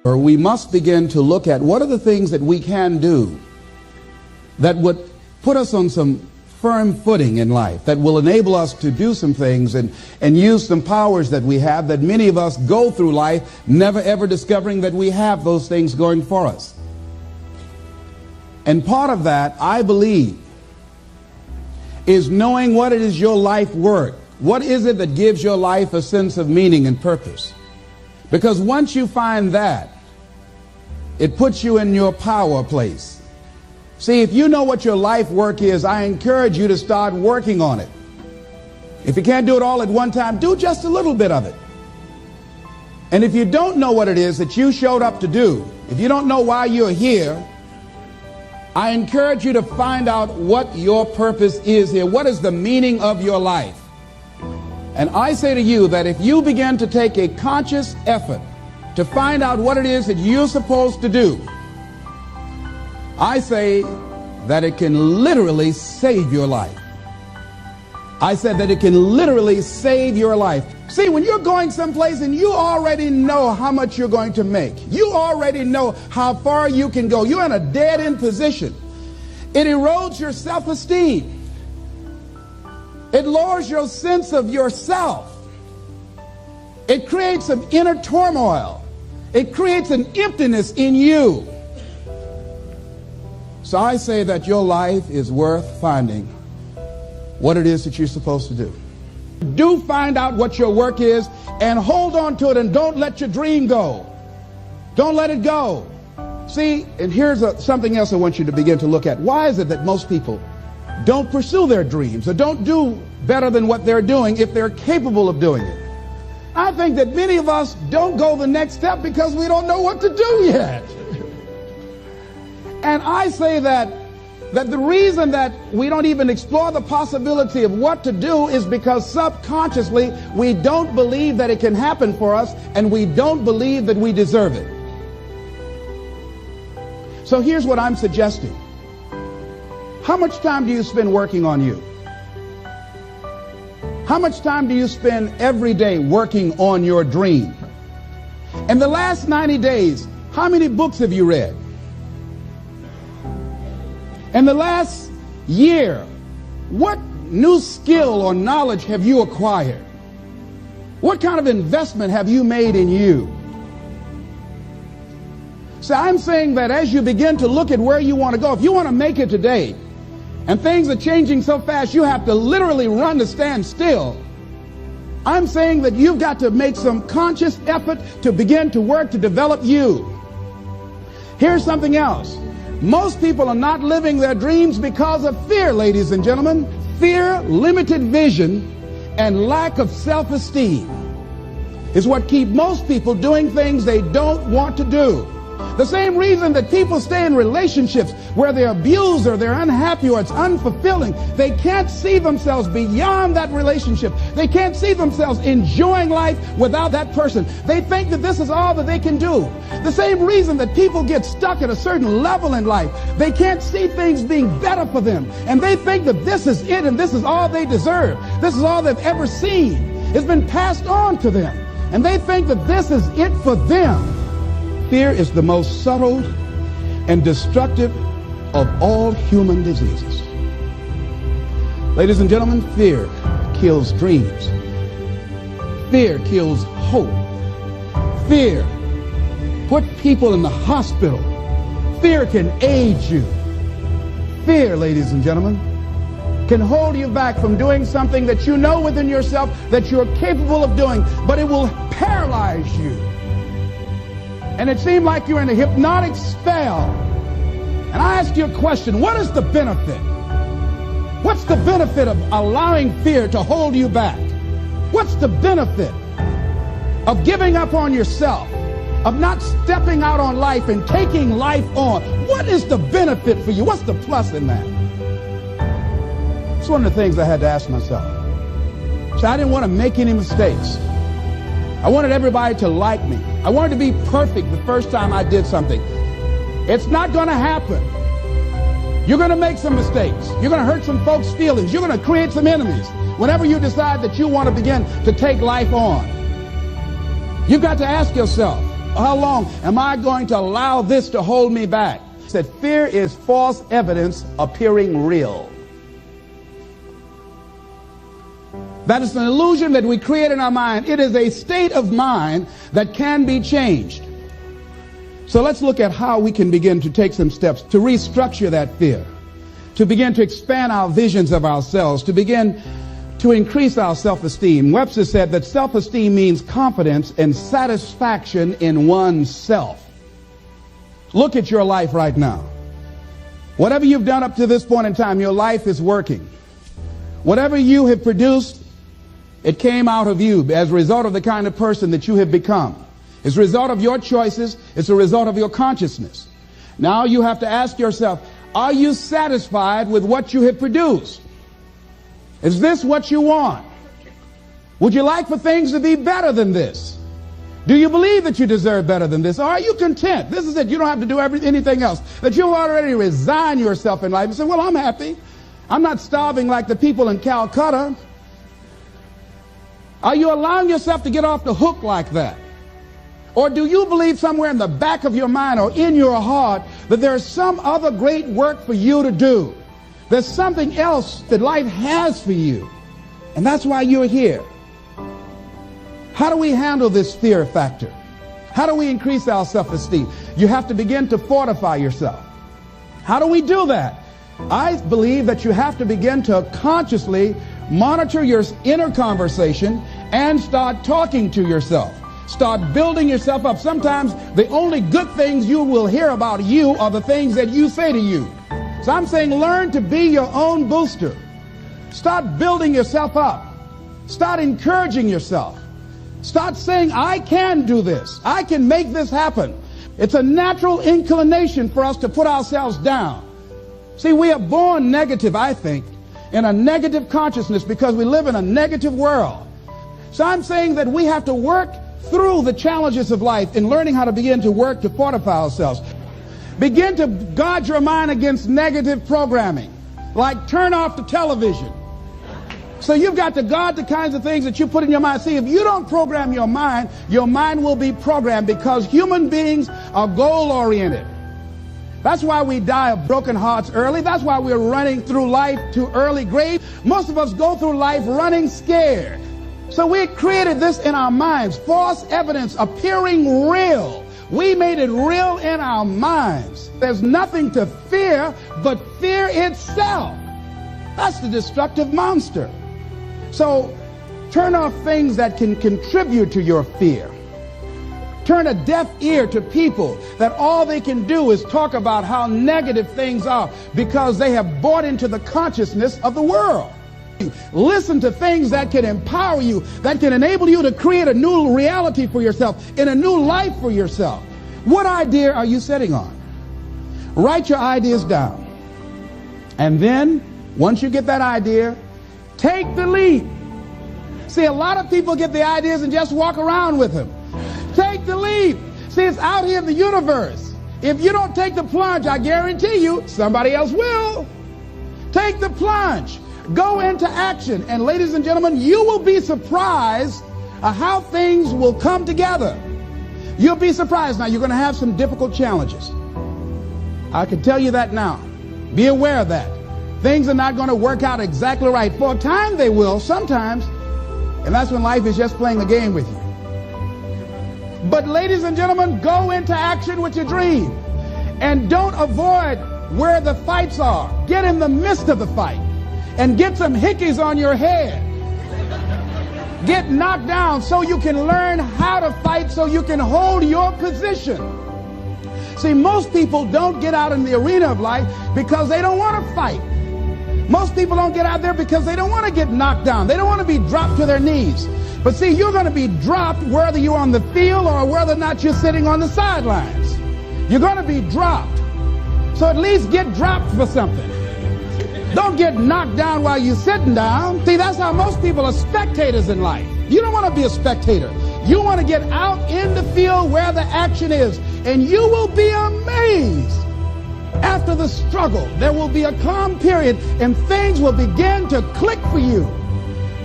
Or we must begin to look at what are the things that we can do that would put us on some firm footing in life, that will enable us to do some things and use some powers that we have, that many of us go through life never ever discovering that we have those things going for us. And part of that, I believe, is knowing what it is your life worth. What is it that gives your life a sense of meaning and purpose? Because once you find that, it puts you in your power place. See, if you know what your life work is, I encourage you to start working on it. If you can't do it all at one time, do just a little bit of it. And if you don't know what it is that you showed up to do, if you don't know why you're here, I encourage you to find out what your purpose is here. What is the meaning of your life? And I say to you that if you begin to take a conscious effort to find out what it is that you're supposed to do, I say that it can literally save your life. I said that it can literally save your life. See, when you're going someplace and you already know how much you're going to make, you already know how far you can go, you're in a dead-end position. It erodes your self-esteem. It lowers your sense of yourself. It creates some inner turmoil. It creates an emptiness in you. So I say that your life is worth finding what it is that you're supposed to do. Do find out what your work is and hold on to it, and don't let your dream go. Don't let it go. See, and here's something else I want you to begin to look at. Why is it that most people don't pursue their dreams or don't do better than what they're doing if they're capable of doing it? I think that many of us don't go the next step because we don't know what to do yet. And I say that the reason that we don't even explore the possibility of what to do is because subconsciously we don't believe that it can happen for us, and we don't believe that we deserve it. So here's what I'm suggesting. How much time do you spend working on you? How much time do you spend every day working on your dream? In the last 90 days, how many books have you read? In the last year, what new skill or knowledge have you acquired? What kind of investment have you made in you? So I'm saying that as you begin to look at where you want to go, if you want to make it today, and things are changing so fast you have to literally run to stand still, I'm saying that you've got to make some conscious effort to begin to work to develop you. Here's something else. Most people are not living their dreams because of fear, ladies and gentlemen. Fear, limited vision, and lack of self-esteem is what keep most people doing things they don't want to do. The same reason that people stay in relationships where they're abused or they're unhappy or it's unfulfilling. They can't see themselves beyond that relationship. They can't see themselves enjoying life without that person. They think that this is all that they can do. The same reason that people get stuck at a certain level in life. They can't see things being better for them. And they think that this is it and this is all they deserve. This is all they've ever seen. It's been passed on to them. And they think that this is it for them. Fear is the most subtle and destructive of all human diseases. Ladies and gentlemen, fear kills dreams. Fear kills hope. Fear puts people in the hospital. Fear can age you. Fear, ladies and gentlemen, can hold you back from doing something that you know within yourself that you're capable of doing, but it will paralyze you. And it seemed like you're in a hypnotic spell. And I ask you a question, what is the benefit? What's the benefit of allowing fear to hold you back? What's the benefit of giving up on yourself, of not stepping out on life and taking life on? What is the benefit for you? What's the plus in that? It's one of the things I had to ask myself. So I didn't want to make any mistakes. I wanted everybody to like me. I wanted to be perfect the first time I did something. It's not going to happen. You're going to make some mistakes. You're going to hurt some folks' feelings. You're going to create some enemies whenever you decide that you want to begin to take life on. You've got to ask yourself, How long am I going to allow this to hold me back? He said, fear is false evidence appearing real. That is an illusion that we create in our mind. It is a state of mind that can be changed. So let's look at how we can begin to take some steps to restructure that fear, to begin to expand our visions of ourselves, to begin to increase our self-esteem. Webster said that self-esteem means confidence and satisfaction in oneself. Look at your life right now. Whatever you've done up to this point in time, your life is working. Whatever you have produced, it came out of you as a result of the kind of person that you have become. It's a result of your choices. It's a result of your consciousness. Now you have to ask yourself, are you satisfied with what you have produced? Is this what you want? Would you like for things to be better than this? Do you believe that you deserve better than this? Or are you content? This is it. You don't have to do anything else. That you've already resigned yourself in life and say, well, I'm happy. I'm not starving like the people in Calcutta. Are you allowing yourself to get off the hook like that? Or do you believe somewhere in the back of your mind or in your heart that there's some other great work for you to do? There's something else that life has for you. And that's why you're here. How do we handle this fear factor? How do we increase our self-esteem? You have to begin to fortify yourself. How do we do that? I believe that you have to begin to consciously monitor your inner conversation and start talking to yourself. Start building yourself up. Sometimes the only good things you will hear about you are the things that you say to you. So I'm saying learn to be your own booster. Start building yourself up. Start encouraging yourself. Start saying, I can do this. I can make this happen. It's a natural inclination for us to put ourselves down. See, we are born negative, I think, in a negative consciousness because we live in a negative world. So I'm saying that we have to work through the challenges of life in learning how to begin to work to fortify ourselves. Begin to guard your mind against negative programming, like turn off the television. So you've got to guard the kinds of things that you put in your mind. See, if you don't program your mind will be programmed because human beings are goal-oriented. That's why we die of broken hearts early. That's why we're running through life to early grave. Most of us go through life running scared. So we created this in our minds, false evidence appearing real. We made it real in our minds. There's nothing to fear but fear itself. That's the destructive monster. So turn off things that can contribute to your fear. Turn a deaf ear to people that all they can do is talk about how negative things are because they have bought into the consciousness of the world. Listen to things that can empower you, that can enable you to create a new reality for yourself, in a new life for yourself. What idea are you sitting on? Write your ideas down. And then, once you get that idea, take the leap. See, a lot of people get the ideas and just walk around with them. Take the leap. See, it's out here in the universe. If you don't take the plunge, I guarantee you, somebody else will. Take the plunge. Go into action. And ladies and gentlemen, you will be surprised at how things will come together. You'll be surprised. Now, you're going to have some difficult challenges. I can tell you that now. Be aware of that. Things are not going to work out exactly right. For a time they will, sometimes. And that's when life is just playing a game with you. But ladies and gentlemen, go into action with your dream. And don't avoid where the fights are. Get in the midst of the fight. And get some hickeys on your head. Get knocked down so you can learn how to fight, so you can hold your position. See, most people don't get out in the arena of life because they don't want to fight. Most people don't get out there because they don't want to get knocked down. They don't want to be dropped to their knees. But see, you're going to be dropped whether you're on the field or whether or not you're sitting on the sidelines. You're going to be dropped. So at least get dropped for something. Don't get knocked down while you're sitting down. See, that's how most people are spectators in life. You don't want to be a spectator. You want to get out in the field where the action is. And you will be amazed. After the struggle, there will be a calm period and things will begin to click for you.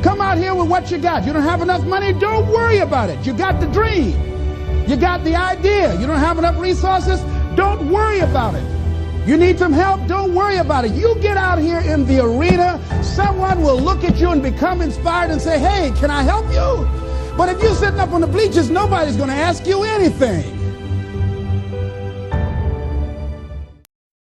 Come out here with what you got. You don't have enough money? Don't worry about it. You got the dream. You got the idea. You don't have enough resources? Don't worry about it. You need some help? Don't worry about it. You get out here in the arena, someone will look at you and become inspired and say, hey, can I help you? But if you're sitting up on the bleachers, nobody's going to ask you anything.